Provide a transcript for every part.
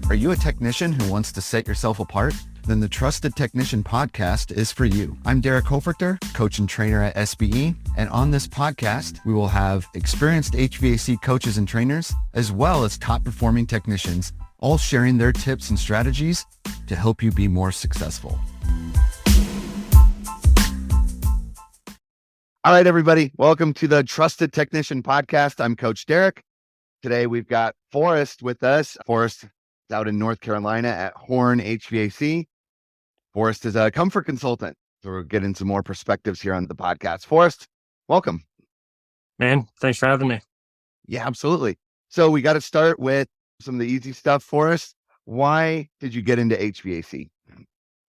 Are you a technician who wants to set yourself apart? Then the Trusted Technician podcast is for you. I'm Derek Hoferter, coach and trainer at SBE. And on this podcast, we will have experienced HVAC coaches and trainers, as well as top performing technicians, all sharing their tips and strategies to help you be more successful. All right, everybody. Welcome to the Trusted Technician podcast. I'm Coach Derek. Today, we've got Forrest with us. Forrest is out in North Carolina at Horn HVAC. Forrest is a comfort consultant. So we're getting some more perspectives here on the podcast. Forrest, welcome. Man, thanks for having me. Yeah, absolutely. So we got to start with some of the easy stuff. Forrest, why did you get into HVAC?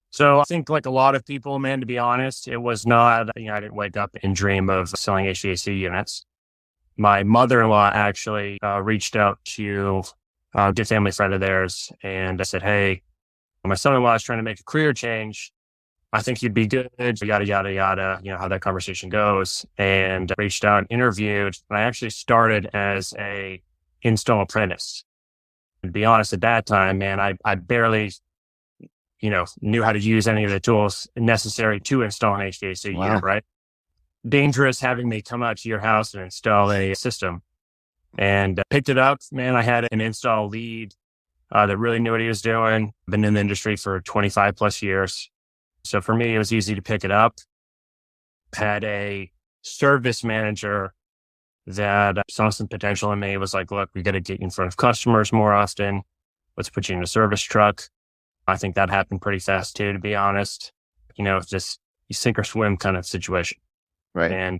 So I think like a lot of people, man, to be honest, it was not, I didn't wake up and dream of selling HVAC units. My mother-in-law actually reached out to a good family friend of theirs. And I said, hey, my son-in-law is trying to make a career change. I think you'd be good, yada, yada, yada, how that conversation goes. And I reached out and interviewed. And I actually started as a install apprentice. To be honest, at that time, man, I barely knew how to use any of the tools necessary to install an HVAC unit, right? Dangerous having me come out to your house and install a system. And picked it up, man. I had an install lead that really knew what he was doing. Been in the industry for 25 plus years. So for me, it was easy to pick it up. Had a service manager that saw some potential in me. It was like, look, we got to get you in front of customers more often. Let's put you in a service truck. I think that happened pretty fast too, to be honest. It's just you sink or swim kind of situation. Right. And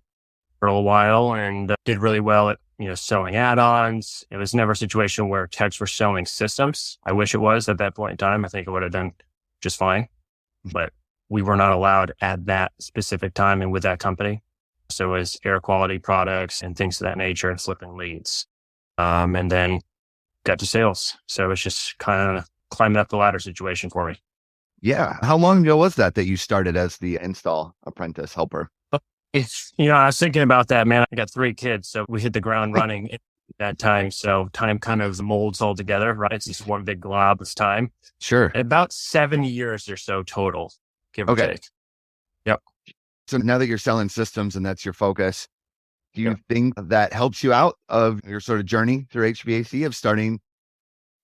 for a little while and did really well at, selling add-ons. It was never a situation where techs were selling systems. I wish it was at that point in time. I think it would have done just fine, but we were not allowed at that specific time and with that company. So it was air quality products and things of that nature and flipping leads. And then got to sales. So it was just kind of climbing up the ladder situation for me. Yeah. How long ago was that you started as the install apprentice helper? It's, I was thinking about that, man. I got 3 kids, so we hit the ground running at that time. So time kind of molds all together, right? It's just one big glob of time. Sure. About 7 years or so total, give or take. Yep. So now that you're selling systems and that's your focus, do you think that helps you out of your sort of journey through HVAC of starting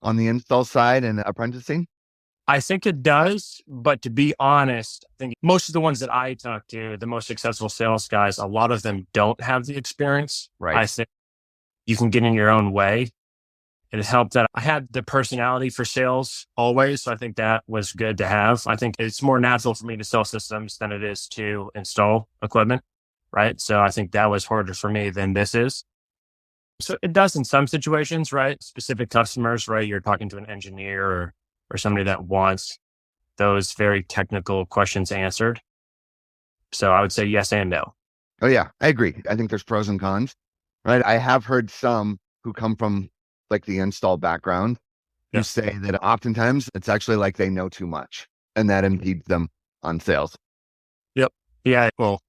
on the install side and apprenticing? I think it does, but to be honest, I think most of the ones that I talk to, the most successful sales guys, a lot of them don't have the experience. Right. I think you can get in your own way. It helped that I had the personality for sales always. So I think that was good to have. I think it's more natural for me to sell systems than it is to install equipment. Right. So I think that was harder for me than this is. So it does in some situations, right? Specific customers, right? You're talking to an engineer or somebody that wants those very technical questions answered. So I would say yes and no. Oh yeah, I agree. I think there's pros and cons, right? I have heard some who come from like the install background who say that oftentimes it's actually like they know too much and that impedes them on sales. Yep. Yeah. Well,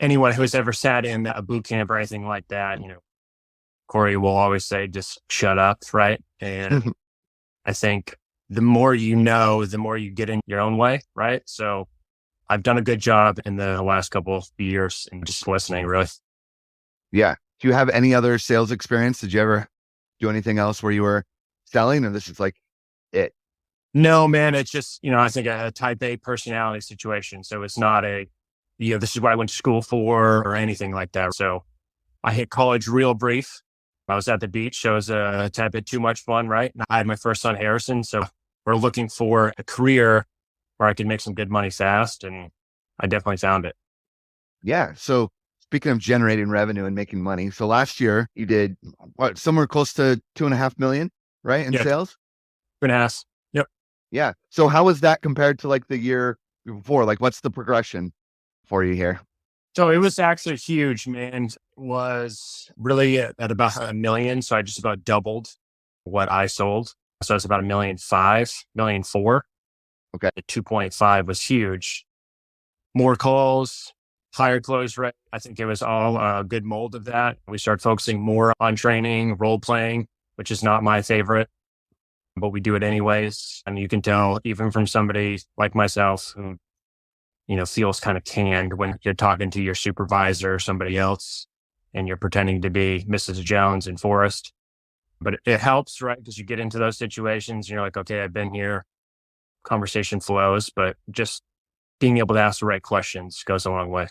anyone who's ever sat in a boot camp or anything like that, Corey will always say, just shut up. Right. And I think the more you know, the more you get in your own way. Right. So I've done a good job in the last couple of years and just listening, really. Yeah. Do you have any other sales experience? Did you ever do anything else where you were selling or this is like it? No, man. It's just, I think a type A personality situation. So it's not this is what I went to school for or anything like that. So I hit college real brief. I was at the beach. So it was a tad bit too much fun, right? And I had my first son, Harrison. So we're looking for a career where I could make some good money fast. And I definitely found it. Yeah. So speaking of generating revenue and making money. So last year you did somewhere close to 2.5 million, right? In sales? 2.5. Yep. Yeah. So how was that compared to like the year before? Like what's the progression for you here? So it was actually huge, man. It was really at about $1 million. So I just about doubled what I sold. So it's about $1.5 million, $1.4 million. Okay. The 2.5 was huge. More calls, higher close rate. I think it was all a good mold of that. We started focusing more on training, role playing, which is not my favorite. but we do it anyways. And you can tell even from somebody like myself who, feels kind of canned when you're talking to your supervisor or somebody else and you're pretending to be Mrs. Jones and Forrest. But it helps, right? Because you get into those situations and you're like, okay, I've been here, conversation flows, but just being able to ask the right questions goes a long way.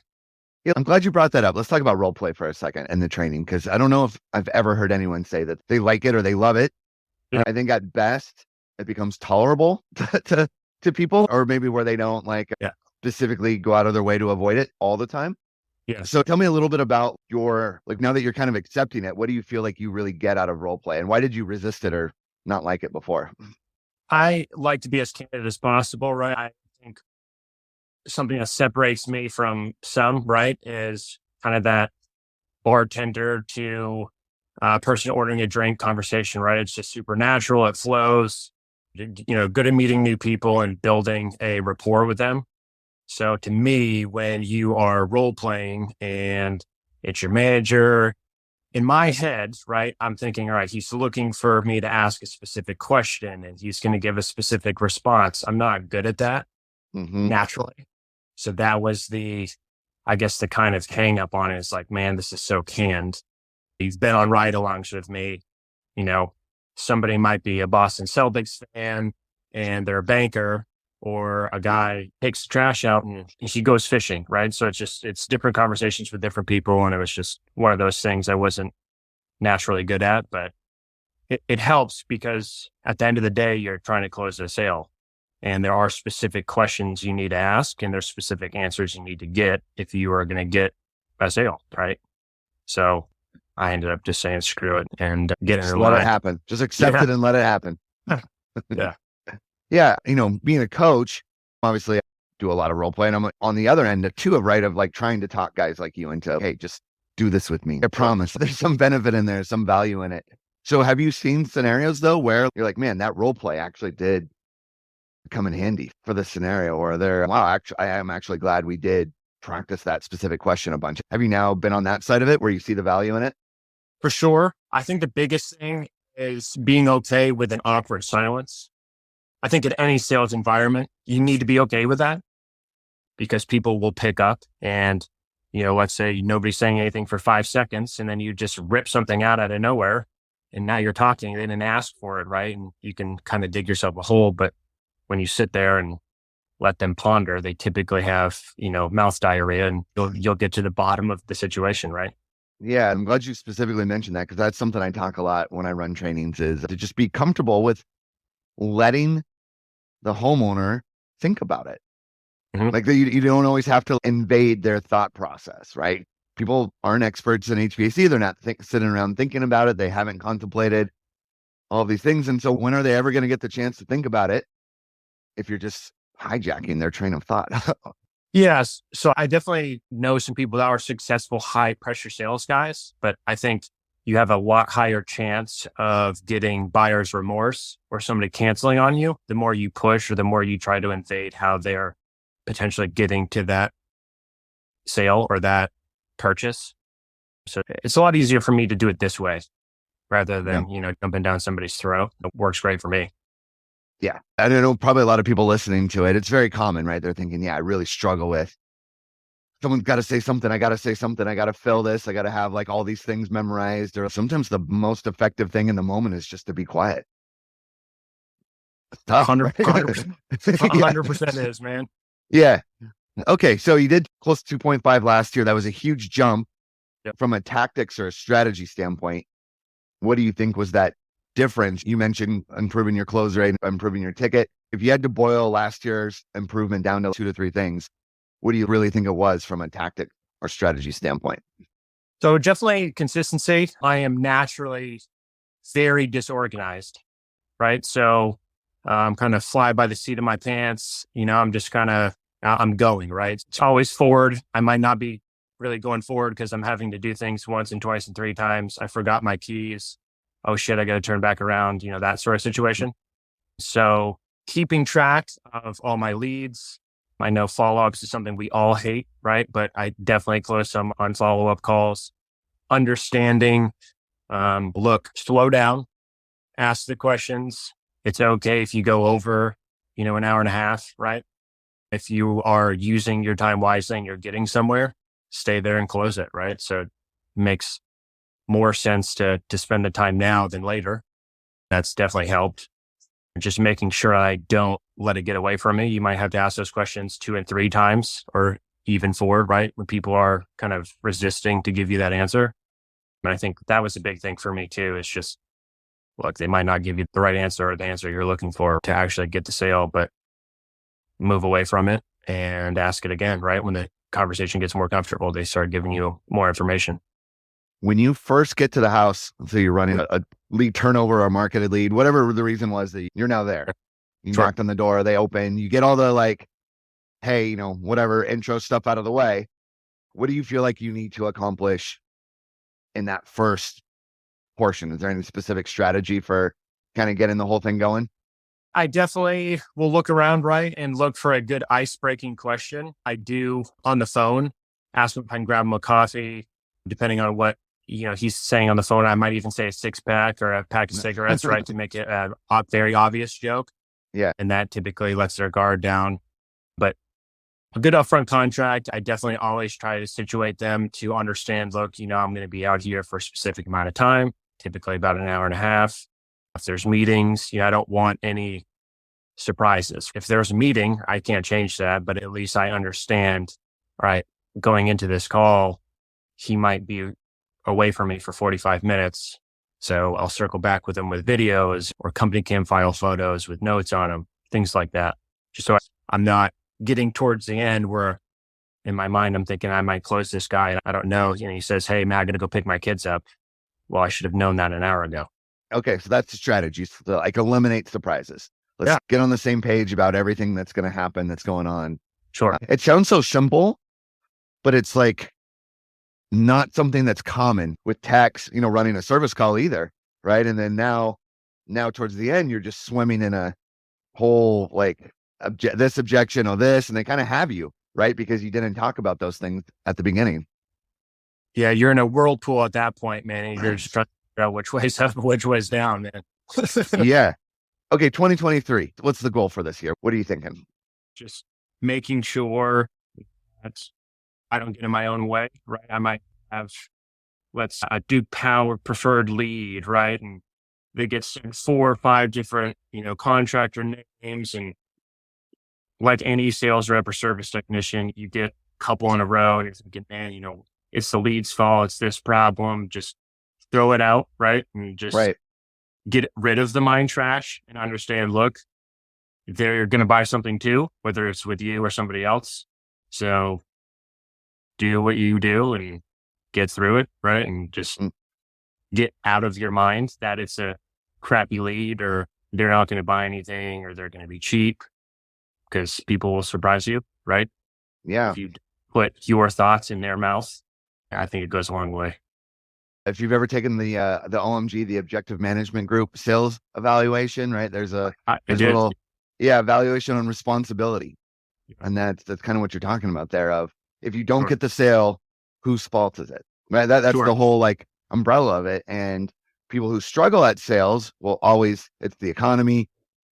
Yeah, I'm glad you brought that up. Let's talk about role play for a second and the training, because I don't know if I've ever heard anyone say that they like it or they love it. Yeah. I think at best it becomes tolerable to people, or maybe where they don't specifically go out of their way to avoid it all the time. Yeah. So tell me a little bit about now that you're kind of accepting it, what do you feel like you really get out of role play, and why did you resist it or not like it before? I like to be as candid as possible, right? I think something that separates me from some, right, is kind of that bartender to person ordering a drink conversation, right? It's just supernatural. It flows, good at meeting new people and building a rapport with them. So to me, when you are role playing and it's your manager, in my head, right, I'm thinking, all right, he's looking for me to ask a specific question and he's going to give a specific response. I'm not good at that naturally. So that was the kind of hang up on it. It's like, man, this is so canned. He's been on ride-alongs with me. Somebody might be a Boston Celtics fan and they're a banker, or a guy takes the trash out and he goes fishing, right? So it's different conversations with different people. And it was just one of those things I wasn't naturally good at, but it helps because at the end of the day, you're trying to close a sale. And there are specific questions you need to ask, and there's specific answers you need to get if you are going to get a sale, right? So I ended up just saying, screw it and getting in line. Let it happen. Just accept it and let it happen. Yeah. Yeah. Being a coach, obviously I do a lot of role play, and I'm on the other end too, right, of like trying to talk guys like you into, hey, just do this with me. I promise there's some benefit in there, some value in it. So have you seen scenarios though, where you're like, man, that role play actually did come in handy for this scenario, or I am actually glad we did practice that specific question a bunch. Have you now been on that side of it where you see the value in it? For sure. I think the biggest thing is being okay with an awkward silence. I think in any sales environment, you need to be okay with that because people will pick up and, let's say nobody's saying anything for 5 seconds and then you just rip something out of nowhere and now you're talking. They didn't ask for it, right? And you can kind of dig yourself a hole. But when you sit there and let them ponder, they typically have, mouth diarrhea, and you'll get to the bottom of the situation, right? Yeah, I'm glad you specifically mentioned that, because that's something I talk a lot when I run trainings, is to just be comfortable with letting the homeowner think about it. Like you don't always have to invade their thought process, right? People aren't experts in HVAC. They're not sitting around thinking about it. They haven't contemplated all of these things. And so when are they ever going to get the chance to think about it if you're just hijacking their train of thought? Yes. So I definitely know some people that are successful high pressure sales guys, but I think you have a lot higher chance of getting buyer's remorse or somebody canceling on you the more you push or the more you try to invade how they're potentially getting to that sale or that purchase. So it's a lot easier for me to do it this way rather than, jumping down somebody's throat. It works great for me. Yeah. I don't know, probably a lot of people listening to it, it's very common, right? They're thinking, yeah, I really struggle with, someone's got to say something. I got to say something. I got to fill this. I got to have like all these things memorized. Or sometimes the most effective thing in the moment is just to be quiet. It's tough, 100%, 100% is, man. Yeah. Okay. So you did close to 2.5 last year. That was a huge jump. From a tactics or a strategy standpoint. What do you think was that difference? You mentioned improving your close rate, improving your ticket. If you had to boil last year's improvement down to 2 to 3 things, what do you really think it was from a tactic or strategy standpoint? So definitely consistency. I am naturally very disorganized, right? So I'm kind of fly by the seat of my pants. I'm just I'm going, right? It's always forward. I might not be really going forward because I'm having to do things once and twice and 3 times. I forgot my keys. Oh shit, I got to turn back around, that sort of situation. So keeping track of all my leads. I know follow-ups is something we all hate, right? But I definitely close some on follow-up calls. Understanding, look, slow down, ask the questions It's okay if you go over, an hour and a half, right? If you are using your time wisely and you're getting somewhere, stay there and close it, right? So it makes more sense to spend the time now than later. That's definitely helped. Just making sure I don't let it get away from me. You might have to ask those questions 2 and 3 times or even 4, right? When people are kind of resisting to give you that answer. And I think that was a big thing for me too. It's just, look, they might not give you the right answer or the answer you're looking for to actually get the sale, but move away from it and ask it again, right? When the conversation gets more comfortable, they start giving you more information. When you first get to the house, so you're running a lead turnover or marketed lead, whatever the reason was that you're now there. You Sure. knocked on the door, they open, you get all the like, hey, whatever intro stuff out of the way. What do you feel like you need to accomplish in that first portion? Is there any specific strategy for kind of getting the whole thing going? I definitely will look around, right, and look for a good ice-breaking question. I do on the phone, ask him if I can grab him a coffee, depending on what he's saying on the phone. I might even say a 6-pack or a pack of cigarettes, right, to make it a very obvious joke. Yeah. And that typically lets their guard down. But a good upfront contract, I definitely always try to situate them to understand, look, I'm going to be out here for a specific amount of time, typically about an hour and a half. If there's meetings, I don't want any surprises. If there's a meeting, I can't change that, but at least I understand, right, going into this call, he might be away from me for 45 minutes. So I'll circle back with him with videos or company cam file photos with notes on them, things like that. Just so I'm not getting towards the end where in my mind, I'm thinking I might close this guy. I don't know. He says, hey, man, I'm going to go pick my kids up. Well, I should have known that an hour ago. Okay. So that's the strategy. So like eliminate surprises. Let's get on the same page about everything that's going to happen, that's going on. Sure. It sounds so simple, but it's like not something that's common with tax, running a service call either. Right. And then now towards the end, you're just swimming in a whole, like this objection or this, and they kind of have you, right? Because you didn't talk about those things at the beginning. Yeah. You're in a whirlpool at that point, man. And you're just trying to figure out which way's up, which way's down, man. Yeah. Okay. 2023. What's the goal for this year? What are you thinking? Just making sure that I don't get in my own way, right? I might have, let's do power preferred lead, right? And they get 4 or 5 different, contractor names. And like any sales rep or service technician, you get a couple in a row and you're thinking, man, it's the lead's fault. It's this problem. Just throw it out, right? And just get rid of the mind trash and understand, look, they're going to buy something too, whether it's with you or somebody else. So do what you do and get through it, right? And just get out of your mind that it's a crappy lead or they're not going to buy anything or they're going to be cheap, because people will surprise you, right? Yeah. If you put your thoughts in their mouth, I think it goes a long way. If you've ever taken the OMG, the Objective Management Group sales evaluation, right? There's a little, evaluation on responsibility. And that's kind of what you're talking about there of, if you don't get the sale, whose fault is it? Right. That's the whole like umbrella of it. And people who struggle at sales will always, it's the economy,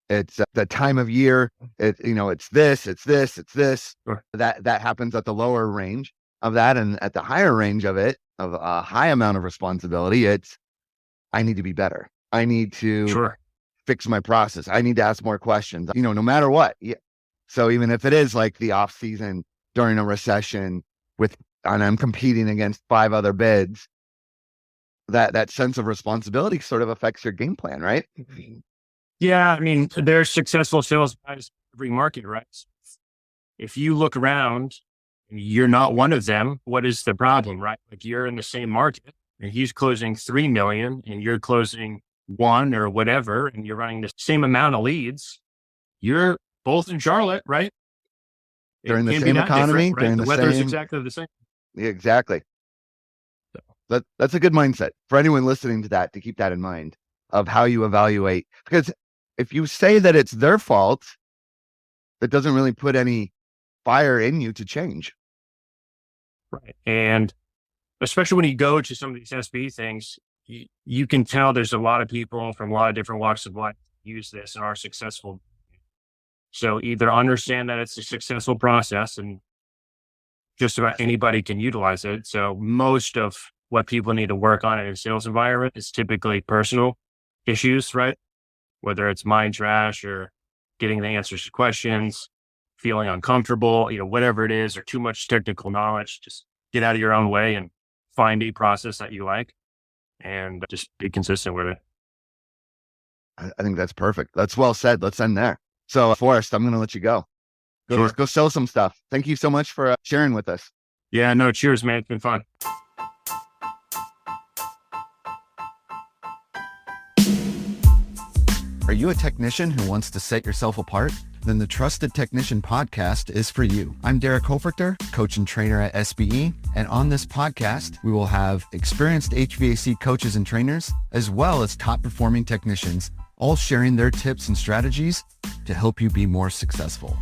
it's the time of year, it's this. Sure. That happens at the lower range of that. And at the higher range of it, of a high amount of responsibility, it's, I need to be better. I need to fix my process. I need to ask more questions, no matter what. Yeah. So even if it is like the off season during a recession and I'm competing against 5 other bids, that sense of responsibility sort of affects your game plan, right? Yeah. I mean, there's successful sales guys in every market, right? If you look around, you're not one of them. What is the problem, right? Like you're in the same market and he's closing 3 million and you're closing 1 or whatever, and you're running the same amount of leads. You're both in Charlotte, right? During the same economy, right? during the weather's exactly the same. Yeah, exactly. That's a good mindset for anyone listening to that, to keep that in mind of how you evaluate. Because if you say that it's their fault, that doesn't really put any fire in you to change. Right. And especially when you go to some of these SB things, you can tell there's a lot of people from a lot of different walks of life use this and are successful. So either understand that it's a successful process and just about anybody can utilize it. So most of what people need to work on in a sales environment is typically personal issues, right? Whether it's mind trash or getting the answers to questions, feeling uncomfortable, whatever it is, or too much technical knowledge, just get out of your own way and find a process that you like and just be consistent with it. I think that's perfect. That's well said. Let's end there. So Forrest, I'm going to let you go. Sure. Go sell some stuff. Thank you so much for sharing with us. Yeah, no, cheers, man. It's been fun. Are you a technician who wants to set yourself apart? Then the Trusted Technician podcast is for you. I'm Derek Hoferter, coach and trainer at SBE. And on this podcast, we will have experienced HVAC coaches and trainers, as well as top performing technicians, all sharing their tips and strategies to help you be more successful.